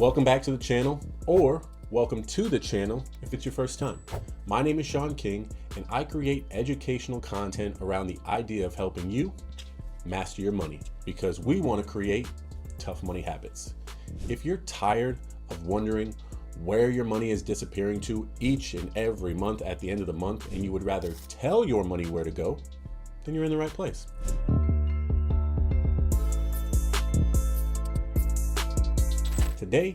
Welcome back to the channel, or welcome to the channel if it's your first time. My name is Sean King, and I create educational content around the idea of helping you master your money, because we want to create tough money habits. If you're tired of wondering where your money is disappearing to each and every month at the end of the month, and you would rather tell your money where to go, then you're in the right place. Today,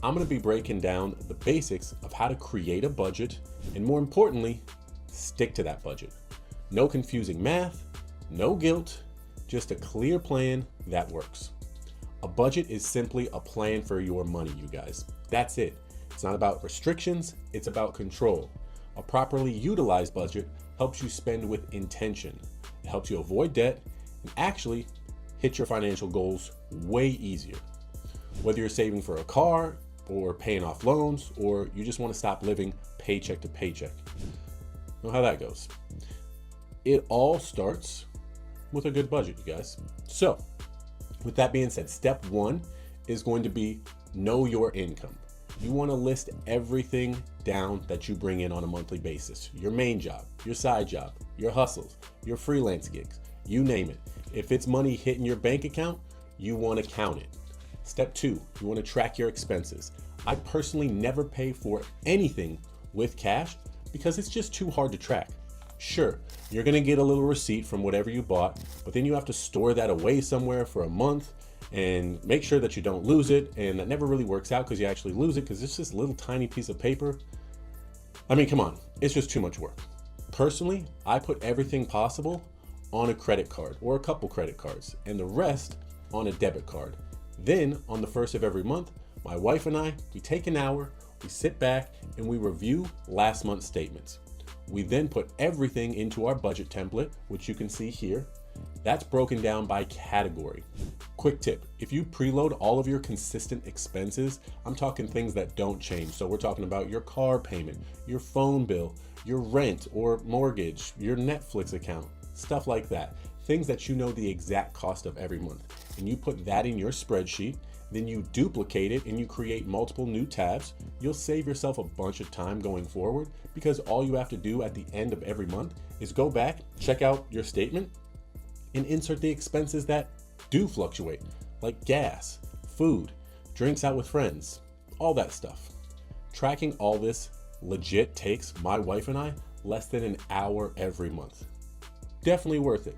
I'm going to be breaking down the basics of how to create a budget and, more importantly, stick to that budget. No confusing math, no guilt, just a clear plan that works. A budget is simply a plan for your money, you guys. That's it. It's not about restrictions, it's about control. A properly utilized budget helps you spend with intention. It helps you avoid debt and actually hit your financial goals way easier. Whether you're saving for a car or paying off loans, or you just want to stop living paycheck to paycheck. Know how that goes. It all starts with a good budget, you guys. So with that being said, step one is going to be know your income. You want to list everything down that you bring in on a monthly basis. Your main job, your side job, your hustles, your freelance gigs, you name it. If it's money hitting your bank account, you want to count it. Step two, you want to track your expenses. I personally never pay for anything with cash because it's just too hard to track. Sure, you're going to get a little receipt from whatever you bought, but then you have to store that away somewhere for a month and make sure that you don't lose it. And that never really works out because you actually lose it because it's just a little tiny piece of paper. I mean, come on, it's just too much work. Personally, I put everything possible on a credit card or a couple credit cards and the rest on a debit card. Then on the first of every month, my wife and I, we take an hour, we sit back and we review last month's statements. We then put everything into our budget template, which you can see here. That's broken down by category. Quick tip, if you preload all of your consistent expenses, I'm talking things that don't change. So we're talking about your car payment, your phone bill, your rent or mortgage, your Netflix account, stuff like that. Things that you know the exact cost of every month. And you put that in your spreadsheet, then you duplicate it and you create multiple new tabs. You'll save yourself a bunch of time going forward because all you have to do at the end of every month is go back, check out your statement, and insert the expenses that do fluctuate, like gas, food, drinks out with friends, all that stuff. Tracking all this legit takes my wife and I less than an hour every month. Definitely worth it.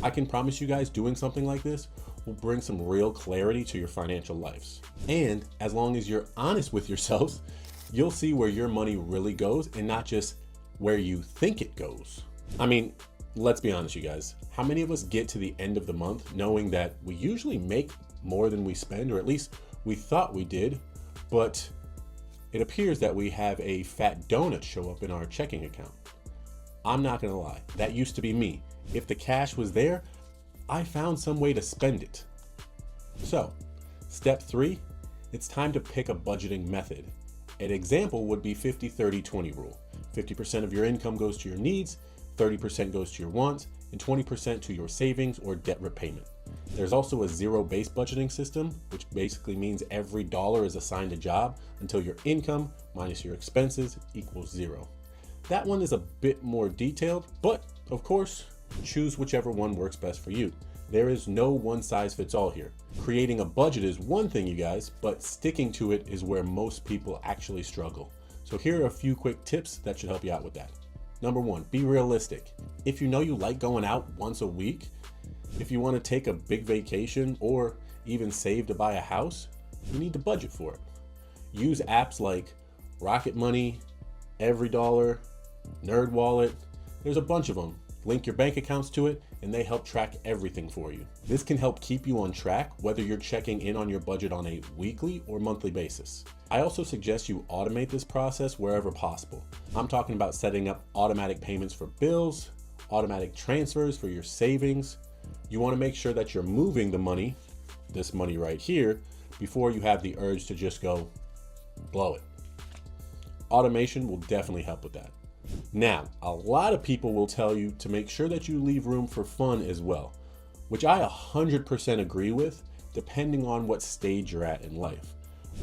I can promise you guys doing something like this will bring some real clarity to your financial lives. And as long as you're honest with yourselves, you'll see where your money really goes and not just where you think it goes. I mean, let's be honest, you guys. How many of us get to the end of the month knowing that we usually make more than we spend, or at least we thought we did, but it appears that we have a fat donut show up in our checking account? I'm not gonna lie, that used to be me. If the cash was there, I found some way to spend it. So, step three, it's time to pick a budgeting method. An example would be 50-30-20 rule. 50% of your income goes to your needs, 30% goes to your wants, and 20% to your savings or debt repayment. There's also a zero-based budgeting system, which basically means every dollar is assigned a job until your income minus your expenses equals zero. That one is a bit more detailed, but of course, choose whichever one works best for you. There is no one size fits all here. Creating a budget is one thing, you guys, but sticking to it is where most people actually struggle. So here are a few quick tips that should help you out with that. Number one, be realistic. If you know you like going out once a week, if you want to take a big vacation or even save to buy a house, you need to budget for it. Use apps like Rocket Money, Every Dollar, Nerd Wallet. There's a bunch of them. Link your bank accounts to it and they help track everything for you. This can help keep you on track whether you're checking in on your budget on a weekly or monthly basis. I also suggest you automate this process wherever possible. I'm talking about setting up automatic payments for bills, automatic transfers for your savings. You want to make sure that you're moving the money, this money right here, before you have the urge to just go blow it. Automation will definitely help with that. Now, a lot of people will tell you to make sure that you leave room for fun as well, which I 100% agree with, depending on what stage you're at in life.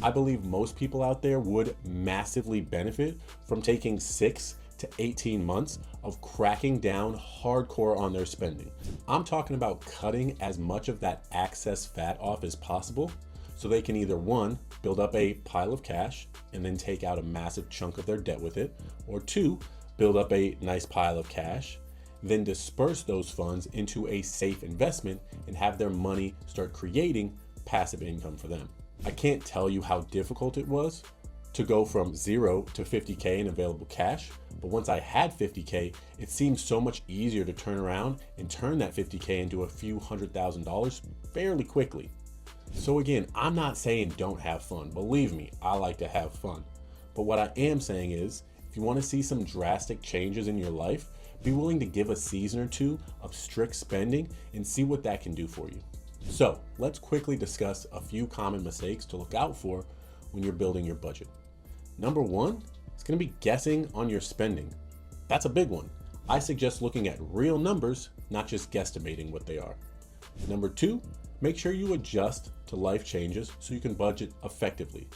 I believe most people out there would massively benefit from taking 6 to 18 months of cracking down hardcore on their spending. I'm talking about cutting as much of that excess fat off as possible so they can either, one, build up a pile of cash and then take out a massive chunk of their debt with it, or two, build up a nice pile of cash, then disperse those funds into a safe investment and have their money start creating passive income for them. I can't tell you how difficult it was to go from 0 to 50K in available cash, but once I had 50K, it seemed so much easier to turn around and turn that 50K into a few $100,000 fairly quickly. So again, I'm not saying don't have fun. Believe me, I like to have fun. But what I am saying is, if you want to see some drastic changes in your life, be willing to give a season or two of strict spending and see what that can do for you. So let's quickly discuss a few common mistakes to look out for when you're building your budget. Number one, it's going to be guessing on your spending. That's a big one. I suggest looking at real numbers, not just guesstimating what they are. Number two, make sure you adjust to life changes so you can budget effectively.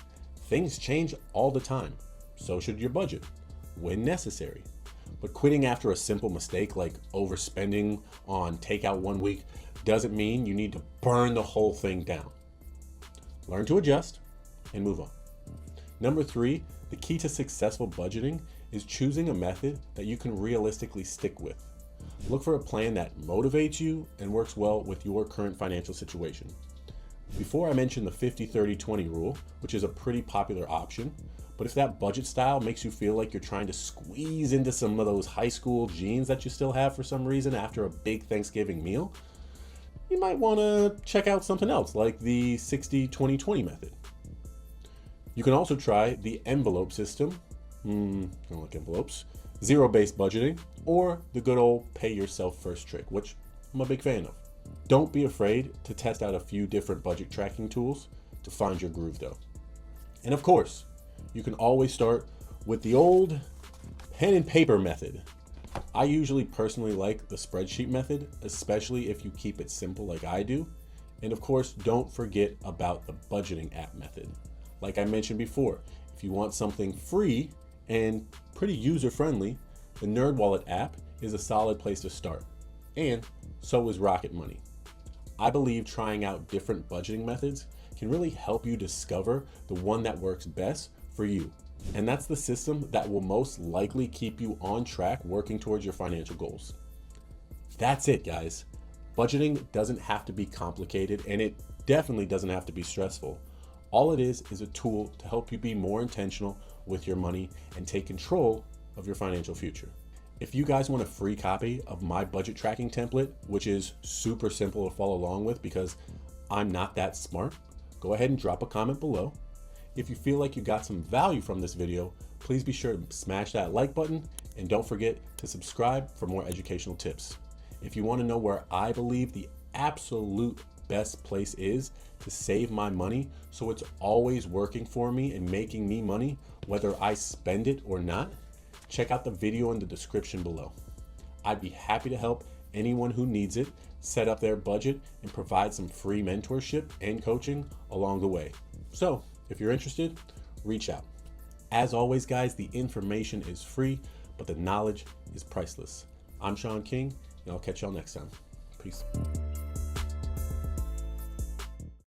Things change all the time, so should your budget, when necessary. But quitting after a simple mistake like overspending on takeout one week doesn't mean you need to burn the whole thing down. Learn to adjust and move on. Number three, the key to successful budgeting is choosing a method that you can realistically stick with. Look for a plan that motivates you and works well with your current financial situation. Before I mentioned the 50-30-20 rule, which is a pretty popular option, but if that budget style makes you feel like you're trying to squeeze into some of those high school jeans that you still have for some reason after a big Thanksgiving meal, you might want to check out something else like the 60-20-20 method. You can also try the envelope system, I don't like envelopes, zero-based budgeting, or the good old pay yourself first trick, which I'm a big fan of. Don't be afraid to test out a few different budget tracking tools to find your groove though. And of course, you can always start with the old pen and paper method. I usually personally like the spreadsheet method, especially if you keep it simple like I do. And of course, don't forget about the budgeting app method. Like I mentioned before, if you want something free and pretty user-friendly, the NerdWallet app is a solid place to start. And so is Rocket Money. I believe trying out different budgeting methods can really help you discover the one that works best for you. And that's the system that will most likely keep you on track working towards your financial goals. That's it, guys. Budgeting doesn't have to be complicated, and it definitely doesn't have to be stressful. All it is a tool to help you be more intentional with your money and take control of your financial future. If you guys want a free copy of my budget tracking template, which is super simple to follow along with because I'm not that smart, go ahead and drop a comment below. If you feel like you got some value from this video, please be sure to smash that like button and don't forget to subscribe for more educational tips. If you want to know where I believe the absolute best place is to save my money so it's always working for me and making me money whether I spend it or not, check out the video in the description below. I'd be happy to help anyone who needs it set up their budget and provide some free mentorship and coaching along the way. So if you're interested, reach out. As always, guys, the information is free, but the knowledge is priceless. I'm Sean King, and I'll catch y'all next time. Peace.